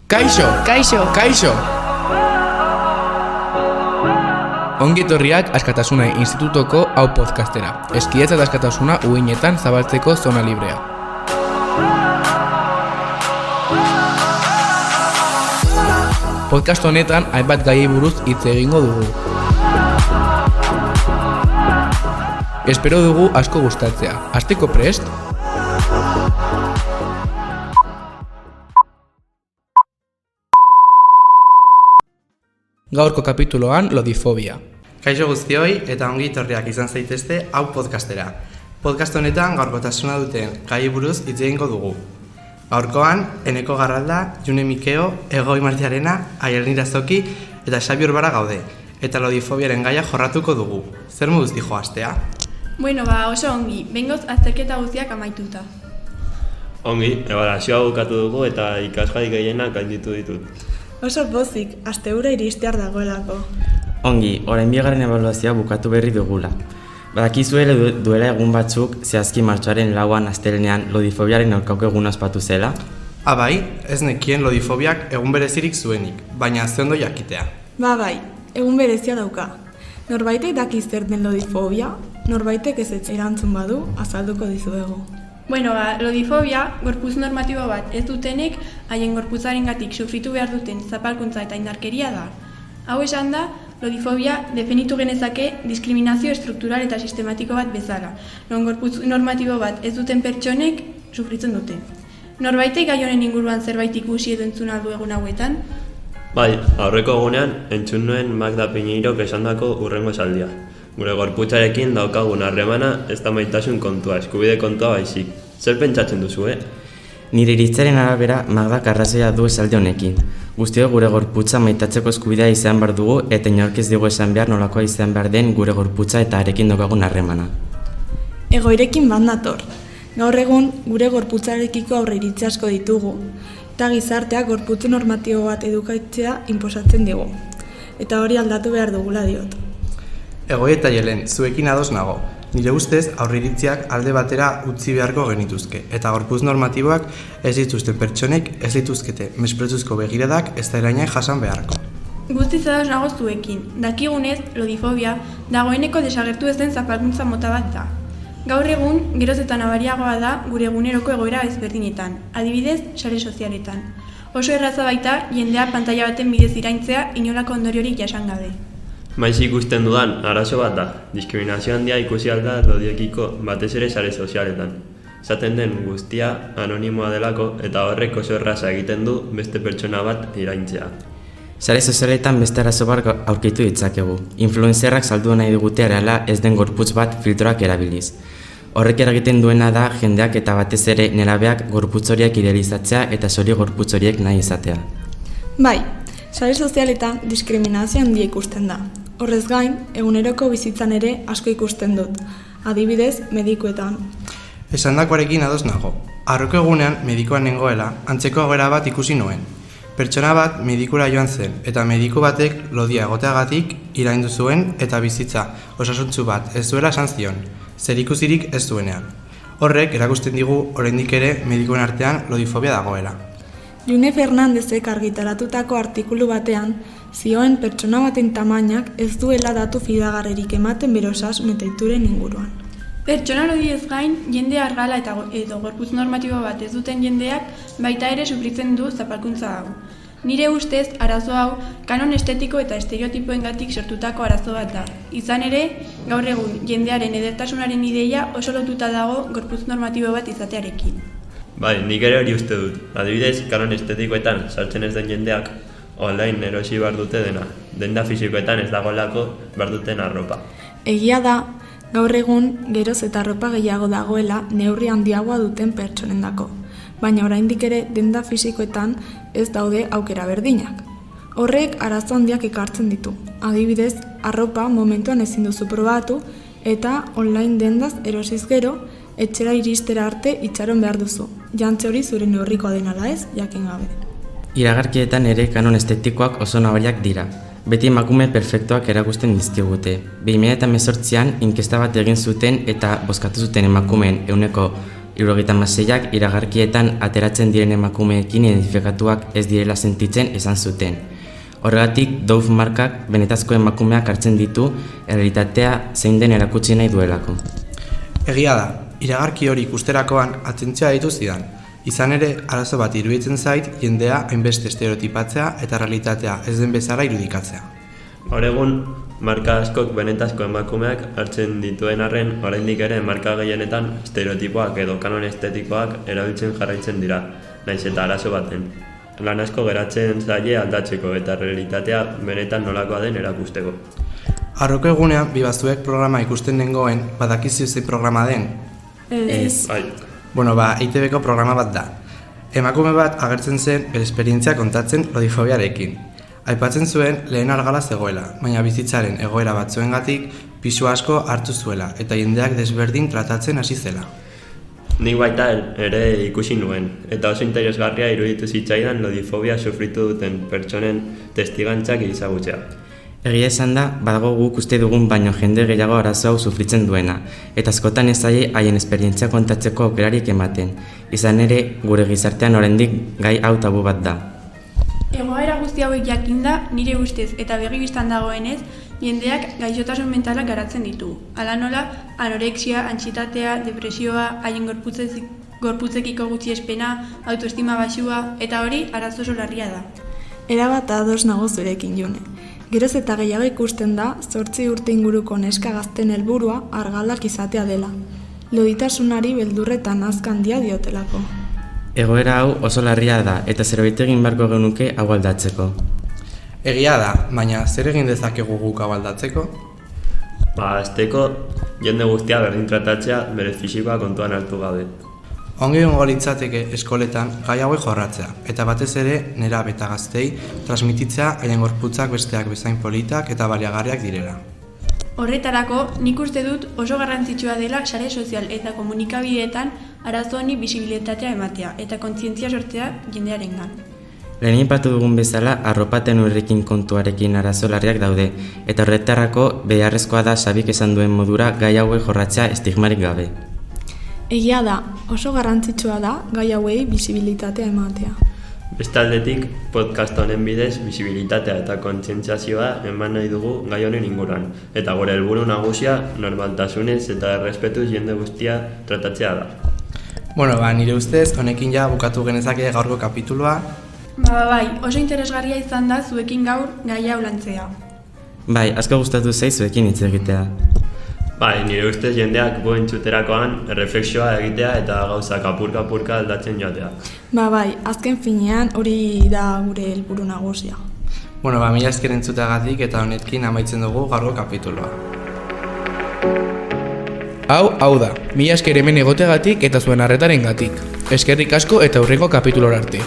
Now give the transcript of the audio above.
Kaixo! Kaixo! Kaixo! Ongi etorriak Askatasuna Institutoko hau podcastera. Eskidetza eta askatasuna uhinetan zabaltzeko zona librea. Podcast honetan hainbat gaiei buruz hitz egingo dugu. Espero dugu asko gustatzea. Hasteko prest? Gaurko kapituloan lodifobia. Kaixo guztioi eta ongi etorriak izan zaitezte hau podcastera. Podcast honetan gaurkotasuna duten gaiei buruz hitz egingo dugu. Gaurkoan, Eneko Garralda, June Mikeo, Egoi Martiarena, Aier Irazoki eta Xabi Urbara gaude. Eta lodifobiaren gaia jorratuko dugu. Zer moduz dijo astea? Bueno, oso ongi, bengoz azterketa guztiak amaituta. Ongi, ebaluazioa bukatu dugu eta ikasgai gehienak gainditu ditut. Oso pozik, asteura iristear dagoelako. Ongi, orain bigarren ebaluazioa bukatu berri dugula. Badakizuela duela egun batzuk, zehazki martxoaren 4an astelehenean lodifobiaren aurkako eguna ospatu zela? Bai, ez nekien lodifobiak egun berezirik zuenik, baina ze ondo jakitea. Bai, egun berezia dauka. Norbaitek daki zer den lodifobia, norbaitek ez erantzun badu, azalduko dizuegu. Bueno, lodifobia, gorputz normatibo bat ez dutenek, haien gorputzarengatik sufritu behar duten zapalkuntza eta indarkeria da. Hau esan da, lodifobia definitu genezake diskriminazio estruktural eta sistematiko bat bezala, non gorputz normatibo bat ez duten pertsonek sufritzen dute. Norbaitek gai honen inguruan zerbait ikusi edo entzun aldu egun hauetan? Bai, aurreko egunean entzun nuen Magda Piñeirok esandako hurrengo esaldia. Gure gorputzarekin daukagun harremana ez da maitasun kontua, eskubide kontua baizik. Zer pentsatzen duzu, Nire iritzaren arabera Magdak arrazoia du esaldi honekin. Guztiok gure gorputza maitatzeko eskubidea izan behar dugu eta inork ez digu esan behar nolakoa izan behar den gure gorputza eta arekin daukagun harremana. Egoirekin bat nator. Gaur egun gure gorputzarekiko aurreiritze asko ditugu, eta gizarteak gorputz normatibo bat edukatzea inposatzen digu. Eta hori aldatu behar dugula diot. Egoi eta Jelen, zuekin ados nago. Nire ustez, aurreiritziak alde batera utzi beharko genituzke, eta gorputz normatiboak ez dituzten pertsonek ez dituzkete mesprezuzko begiradak ez da erainak jasan beharko. Guztiz ados nago zuekin, dakigunez, lodifobia, dagoeneko desagertu ez den zapalkuntza mota bat da. Gaur egun, geroz eta nabariagoa da gure eguneroko egoera ezberdinetan, adibidez, sare sozialetan. Oso erraza baita, jendea pantaila baten bidez iraintzea inolako ondoriorik jasan gabe. Maiz ikusten dudan arazo bat da, diskriminazio handia ikusi alda lodiekiko batez ere sare sozialetan. Esaten den guztia anonimoa delako eta horrek oso erraza egiten du beste pertsona bat iraintzea. Sare sozialetan beste arazo bat aurkitu ditzakegu. Influencerrak saldu nahi digute areala ez den gorputz bat filtroak erabiliz. Horrek eragiten duena da jendeak eta batez ere nerabeak gorputz horiek idealizatzea eta zori gorputz horiek nahi izatea. Bai, sare sozialetan diskriminazio handia ikusten da. Horrez gain, eguneroko bizitzan ere asko ikusten dut, adibidez, medikuetan. Esandakoarekin ados nago. Aurreko egunean medikoan nengoela, antzeko egoera bat ikusi nuen. Pertsona bat medikura joan zen, eta mediku batek lodia egoteagatik iraindu zuen eta bizitza osasuntsu bat ez duela esan zion, zerikusirik ez duenean. Horrek erakusten digu oraindik ere medikuen artean lodifobia dagoela. June Fernandezek argitaratutako artikulu batean, zioen pertsona baten tamainak ez duela datu fidagarririk ematen bere osasun eta ohituren inguruan. Pertsona lodiez gain, jende argala edo gorputz normatibo bat ez duten jendeak baita ere sufritzen du zapalkuntza hau. Nire ustez, arazo hau, kanon estetiko eta estereotipoengatik sortutako arazo bat da. Izan ere, gaur egun jendearen edertasunaren ideia oso lotuta dago gorputz normatibo bat izatearekin. Bai, nik ere hori uste dut. Adibidez, kanon estetikoetan sartzen ez den jendeak online erosi behar dute denda fisikoetan ez dagoelako behar duten arropa. Egia da, gaur egun geroz eta arropa gehiago dagoela neurri handiagoa duten pertsonendako, baina oraindik ere denda fisikoetan ez daude aukera berdinak. Horrek arazo handiak ekartzen ditu. Adibidez, arropa momentuan ezin duzu probatu eta online dendaz erosiz gero, etxera iristera arte itxaron behar duzu. Jantze hori zure neurrikoa den ala ez, jakin gabe. Iragarkietan ere kanon estetikoak oso nabariak dira. Beti emakume perfektuak erakusten dizkigute. 2018an inkesta bat egin zuten eta bozkatu zuten emakumeen 76ak iragarkietan ateratzen diren emakumeekin identifikatuak ez direla sentitzen esan zuten. Horregatik, Dove markak benetazko emakumeak hartzen ditu errealitatea zein den erakutsi nahi duelako. Egia da, iragarki hori ikusterakoan atentzioa ditu zidan. Izan ere, arazo bat iruditzen zait jendea hainbeste estereotipatzea eta realitatea ez den bezala irudikatzea. Gaur egun, marka askok benetazko emakumeak hartzen dituen arren, oraindik ere marka gehienetan estereotipoak edo kanon estetikoak erabiltzen jarraitzen dira, naiz eta arazo baten. Lan asko geratzen zaie aldatzeko eta realitatea benetan nolakoa den erakusteko. Arroko egunean, bibazuek programa ikusten nengoen, badakizu zein programa den? Ez. Bai, Bueno, EITB-ko programa bat da. Emakume bat agertzen zen bere esperientzia kontatzen lodifobiarekin. Aipatzen zuen lehen argala zegoela, baina bizitzaren egoera batzuengatik pisu asko hartu zuela eta jendeak desberdin tratatzen hasi zela. nik baita ere ikusi nuen, eta oso interesgarria iruditu zitzaidan lodifobia sufritu duten pertsonen testigantzak ezagutzea. Egia esan da, badago guk uste dugun baino jende gehiago arazo hau sufritzen duena, eta askotan ez zaie haien esperientzia kontatzeko aukerarik ematen. Izan ere, gure gizartean oraindik gai hau tabu bat da. Egoera guzti hauek jakinda, nire ustez eta begibistan dagoenez, jendeak gaixotasun mentalak garatzen ditu. Hala nola, anorexia, antsietatea, depresioa, haien gorputzekiko gutxiespena, autoestima baxua, eta hori arazo oso larria da. Erabat ados nago zurekin, June. Geroz eta gehiago ikusten da, 8 urte inguruko neska gazten helburua argalak izatea dela. Loditasunari beldurretan nazka handia diotelako. Egoera hau oso larria da eta zerbait egin beharko genuke hau aldatzeko. Egia da, baina zer egin dezakegu guk hau aldatzeko? Hasteko, jende guztia berdin tratatzea bere fisikoa kontuan hartu gabe. Ongi ongo litzateke eskoletan gai hauek jorratzea, eta batez ere nerabe eta gaztei transmititzea haien gorputzak besteak bezain politak eta baliagarriak direla. Horretarako, nik uste dut oso garrantzitsua dela sare sozial eta komunikabideetan arazo honi bisibilitatea ematea eta kontzientzia sortzea jendearengan. Lehen aipatu dugun bezala, arropaten urrekin kontuarekin arazo larriak daude, eta horretarako beharrezkoa da Sabik esan duen modura gai hauek jorratzea estigmarik gabe. Egia da, oso garrantzitsua da gai hauei bisibilitatea ematea. Bestaldetik, podcast honen bidez, bisibilitatea eta kontzientziazioa eman nahi dugu gai honen inguruan, eta gure helburu nagusia normaltasunez eta errespetuz jende guztia tratatzea da. Bueno, nire ustez, honekin ja bukatu genezake gaurko kapitulua. Bai, oso interesgarria izan da zuekin gaur gai hau lantzea. Bai, asko gustatu zaizuekin hitz egitea. Bai, nire ustez jendeak bo entzuterakoan erreflexioa egitea eta gauzak apurka-apurka aldatzen joatea. Bai, azken finean hori da gure helburu nagusia. Bueno, mila esker entzuteagatik eta honetkin amaitzen dugu gaurko kapituloa. Hau da, mila esker hemen egoteagatik eta zuen arretarengatik. Eskerrik asko eta hurrengo kapitulora arte.